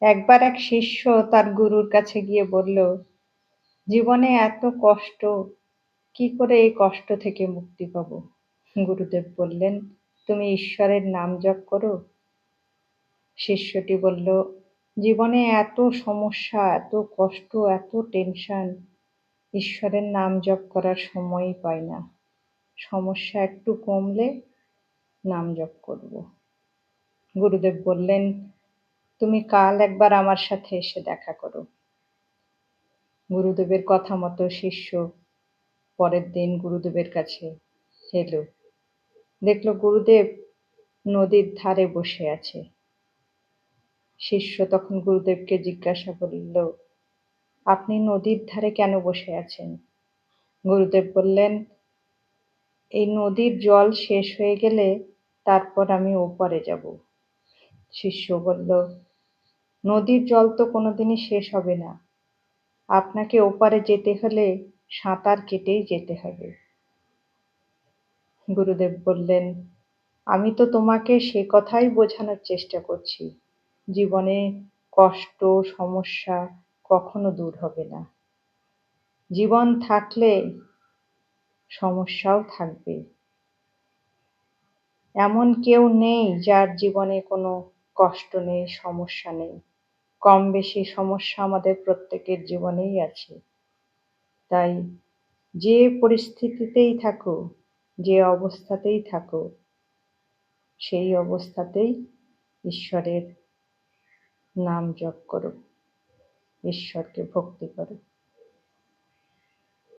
একবার এক শিষ্য তার গুরুর কাছে গিয়ে বলল, জীবনে এত কষ্ট, কি করে এই কষ্ট থেকে মুক্তি পাবো? গুরুদেব বললেন, তুমি ঈশ্বরের নাম জপ করো। শিষ্যটি বলল, জীবনে এত সমস্যা, এত কষ্ট, এত টেনশন, ঈশ্বরের নাম জপ করার সময়ই পাই না। সমস্যা একটু কমলে নাম জপ করব। গুরুদেব বললেন, তুমি কাল একবার আমার সাথে এসে দেখা করো। গুরুদেবের কথা মতো শিষ্য পরের দিন গুরুদেবের কাছে এলো। দেখল গুরুদেব নদীর ধারে বসে আছে। শিষ্য তখন গুরুদেবকে জিজ্ঞাসা করল, আপনি নদীর ধারে কেন বসে আছেন? গুরুদেব বললেন, এই নদীর জল শেষ হয়ে গেলে তারপর আমি ওপারে যাব। শিষ্য বলল, নদীর জল তো কোনোদিনই শেষ হবে না, আপনাকে ওপারে যেতে হলে সাঁতার কেটেই যেতে হবে। গুরুদেব বললেন, আমি তো তোমাকে সে কথাই বোঝানোর চেষ্টা করছি, জীবনে কষ্ট সমস্যা কখনো দূর হবে না। জীবন থাকলে সমস্যাও থাকবে। এমন কেউ নেই যার জীবনে কোনো কষ্ট নেই, সমস্যা নেই। কম বেশি সমস্যা আমাদের প্রত্যেকের জীবনেই আছে। তাই যে পরিস্থিতিতেই থাকো, যে অবস্থাতেই থাকো, সেই অবস্থাতেই ঈশ্বরের নাম জপ করো, ঈশ্বরকে ভক্তি করো।